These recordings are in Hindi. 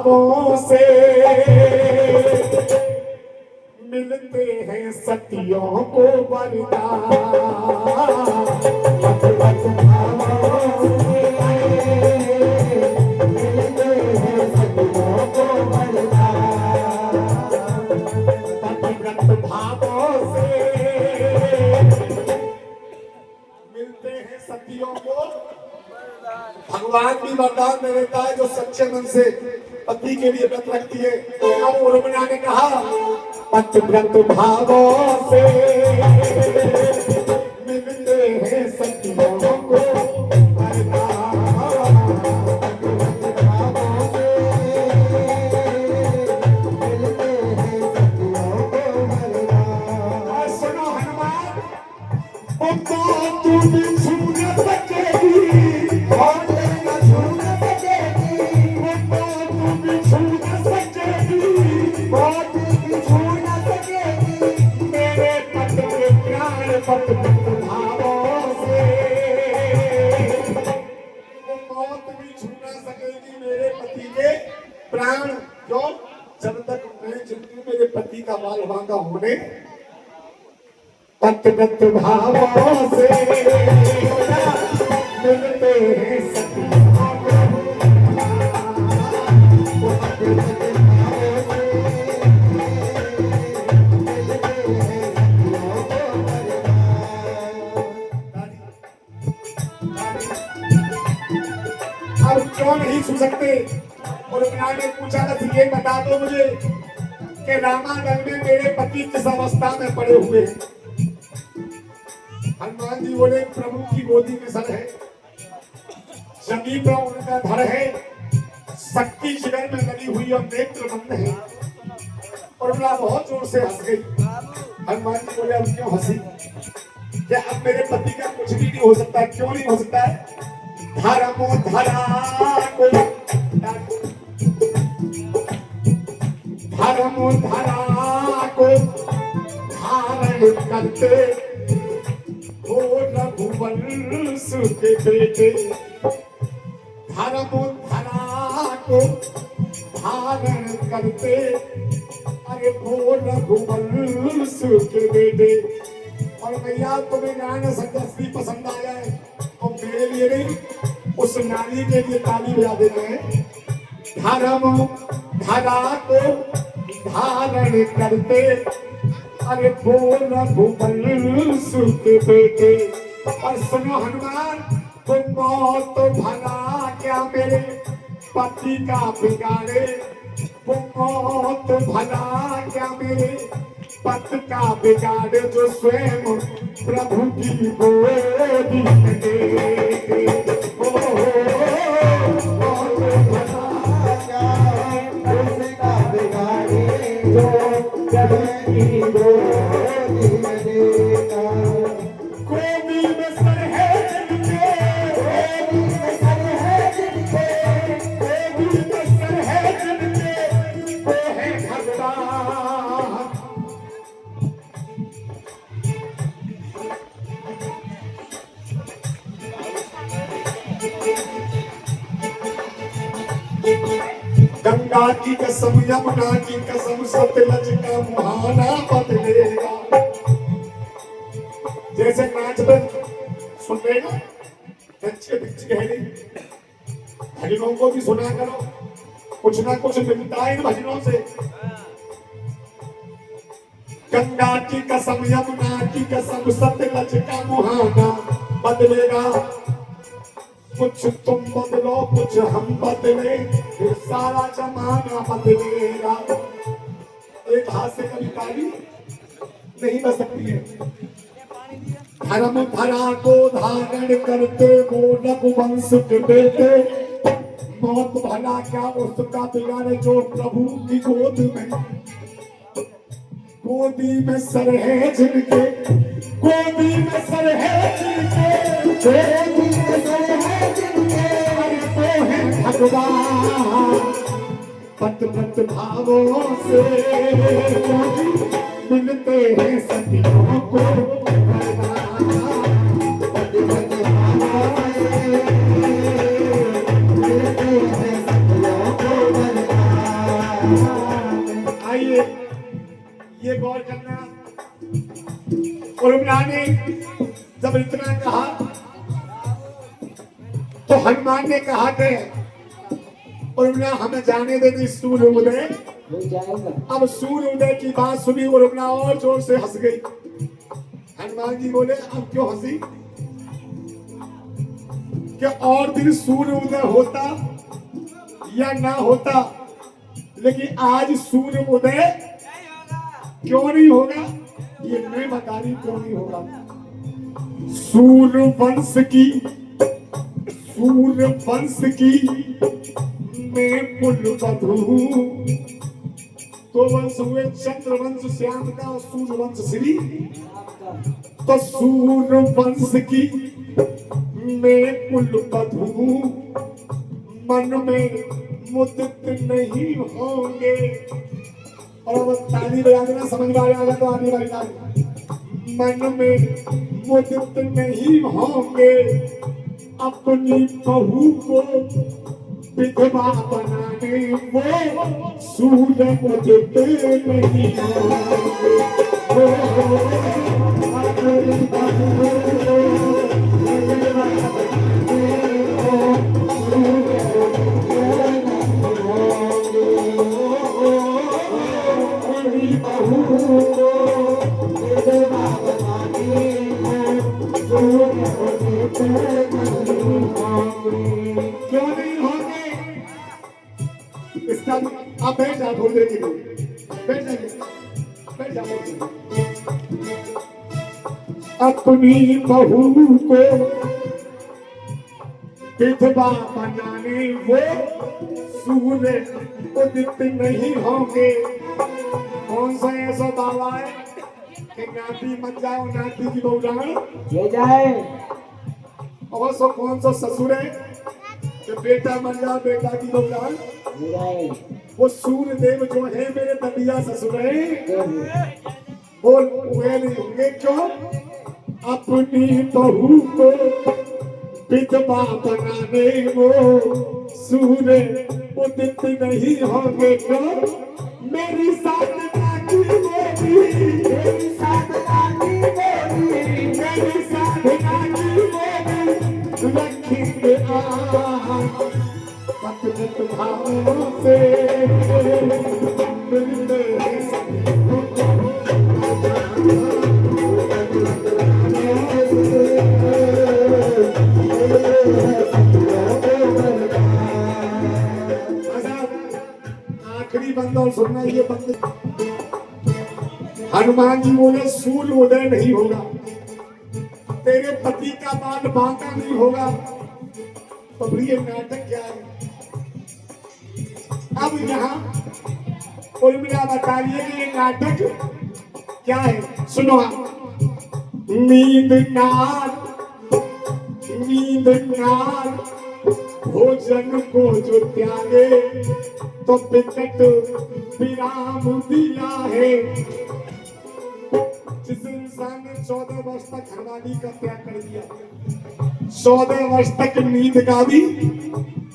से मिलते हैं सतियों को वरदान। भावों से मिलते हैं सतियों को। भगवान भी वरदान दे देता है जो सच्चे मन से पति के लिए व्रत रखती है। अब उर्मिला ने कहा पति व्रत भावों से मिलते हैं सतियों को प्राण क्यों जब तक मैं जिंदगी मेरे पति का बाल भांगा होने पत भावों से मिलते हैं सतियों अब क्यों नहीं छू सकते। और ने पूछा था ये बता दो मुझे कि रामायण में मेरे पति किस अवस्था में पड़े हुए हैं। हनुमान जी बोले प्रभु की गोदी में सर है, जमीन पर उनका धड़ है, शक्ति शिविर में लगी हुई और नेत्र बंद है। और बहुत जोर से हंस गई। हनुमान जी बोले अब क्यों हंसी, क्या अब मेरे पति का कुछ भी नहीं हो सकता। क्यों नहीं हो सकता है। धर्मो धरा को धर्म धरा को धारण करते हो रघुवंश के बेटे। धर्म धरा को धारण करते अरे हो रघुवंश के बेटे। और भैया तुम्हें गाना संगति पसंद आ जाए तो मेरे लिए नहीं उस नारी के लिए ताली बजा देना है। धर्म धरा को धारण करते अरे बोल रघुवंश के बेटे। और सुनो हनुमान तुम मौत भला क्या मेरे पति का बिगाड़े। तुम मौत भला क्या मेरे पति का बिगाड़े जो स्वयं प्रभु की गोदी में दे। गंगा की कसम यमुना की कसम सतलज का मुहाना बदलेगा। जैसे नाच बन सुन रहे ना अच्छे भजनों को भी सुना करो, कुछ ना कुछ मिलता है इन भजनों से। गंगा की कसम यमुना की कसम सतलज का मुहाना बदलेगा। कुछ तुम बदलो कुछ हम बदले फिर सारा जमाना बदलेगा। एक हाथ से कभी ताली नहीं बच सकती है। धर्म धरा को धारण करते वो रघुवंश के बेटे। मौत भला क्या उसका बिगाड़े जो प्रभु की गोद में गोदी में सर है जिनके। गोदी में सर है जिनके गोदी में सर है जिनके वो है भगवान। पत पत भावों से मिलते हैं सतियों को पत पत भावों से मिलते हैं सतियों को। तो हनुमान ने कहा थे उर्मिला हमें जाने दे दी सूर्य उदय। अब सूर्य उदय की बात सुनी उर्मिला और जोर से हंस गई। हनुमान जी बोले अब क्यों हंसी? क्या और दिन सूर्य उदय होता या ना होता, लेकिन आज सूर्य उदय क्यों नहीं होगा? ये मैं बता रही क्यों नहीं होगा। सूर्य वंश की मैं पुल बधू। तो वंश हुए चंद्रवंश श्याम का और सूर्य वंश श्री। तो सूर्य वंश की मैं पुल बधू, मन में मुदित नहीं होंगे। और अब ताली बजा देना, समझ में आएगा तो आने वाली ताली। मन में मुदित नहीं होंगे, अपनी बहू को विधवा बनाने वो सूर्य मुदित नहीं होंगे। अपनी बहू को विधवा बनाने वो सूर्य मुदित नहीं होंगे। अपनी बहू को विधवा बनाने वो सूर्य मुदित नहीं होंगे। क्यों नहीं होंगे? इसका आप बैठ जाओ थोड़ी देर के लिए, बैठ जाइए, बैठ जाओ। अपनी बहू को विधवा बनाने वो सूर्य उदित नहीं होंगे। कौन सा ऐसा दावा है कि नाती मत जाओ, नाती की बहू जाए? और सो कौन सा ससुर है कि बेटा मर जाओ, बेटा की बहू जाए? वो सूर्य देव जो है मेरे ददिया ससुर है, बोल वे नहीं होंगे। क्यों? अपनी बहू को विधवा बनाने वो सूर्य उदित नहीं होंगे। क्यों? मेरी साधना की बोली, मेरी साधना की बोली, मेरी साधना की बोली रखेंगे पतन भावों से मिलते आखिरी बंद और सुनना ये बंद। हनुमान जी बोले सूर्य उदय नहीं होगा, तेरे पति का बाल बांका नहीं होगा। तो ये नाटक क्या है? अब यहाँ उर्मिला बता रही है कि ये नाटक क्या है। सुनो, नींद नार भोजन को जो त्यागे, तो विकट विराम दिया है। जिस इंसान ने 14 वर्ष तक हमारी का त्याग कर दिया, 14 वर्ष तक नींद का भी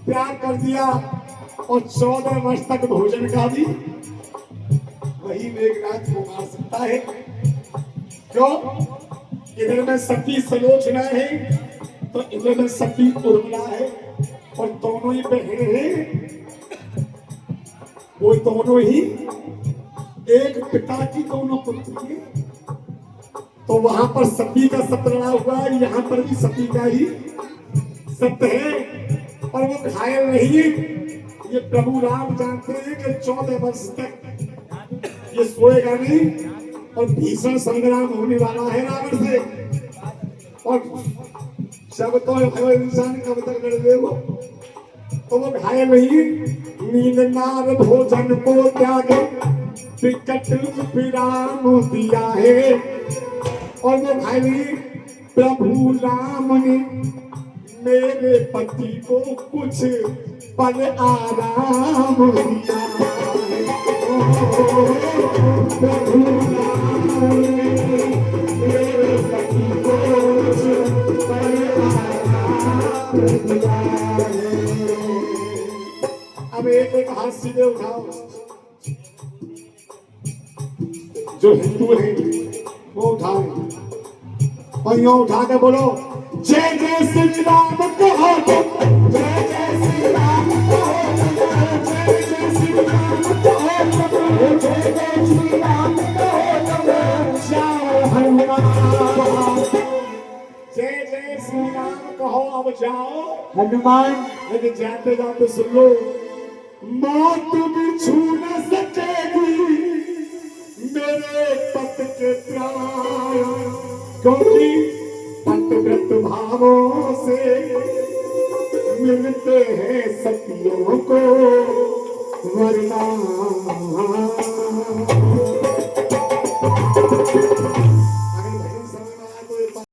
त्याग कर दिया और 14 वर्ष तक भोजन का भी, वही मेघनाथ को मार सकता है। क्यों? इधर में सती सलोचना है तो इधर में सती उर्मिला है, और दोनों ही बहन हैं। वो दोनों ही एक पिता की दोनों पुत्री हैं। तो वहां पर सती का सत्य लड़ा हुआ है, यहाँ पर भी सती का ही सत्य है। और वो घायल नहीं है, ये प्रभु राम जानते हैं कि 14 वर्ष तक ये सोएगा नहीं, और भीषण संग्राम होने वाला है रावण से। और सब तो इंसान कब तक कर दे वो, तो वो घायल नहीं। नींद नार भोजन को त्यागे, विकट विराम दिया है। और वो घायल प्रभु राम ने मेरे पति को कुछ पल आराम दिया है। प्रभु राम ने मेरे पति को कुछ पल आराम दिया है। अब एक एक हाथ सीधे उठाओ, जो हिंदू है वो उठाओ, और यूं उठा के बोलो जय जय श्री राम कहो। जय जय श्री राम कहो अब जाओ हनुमान लेकिन जाते जाते सुन लो मौत भी छू न सकेगी मेरे पत के प्राण क्योंकि पतव्रत भावों से मिलते हैं सतियों को वरदान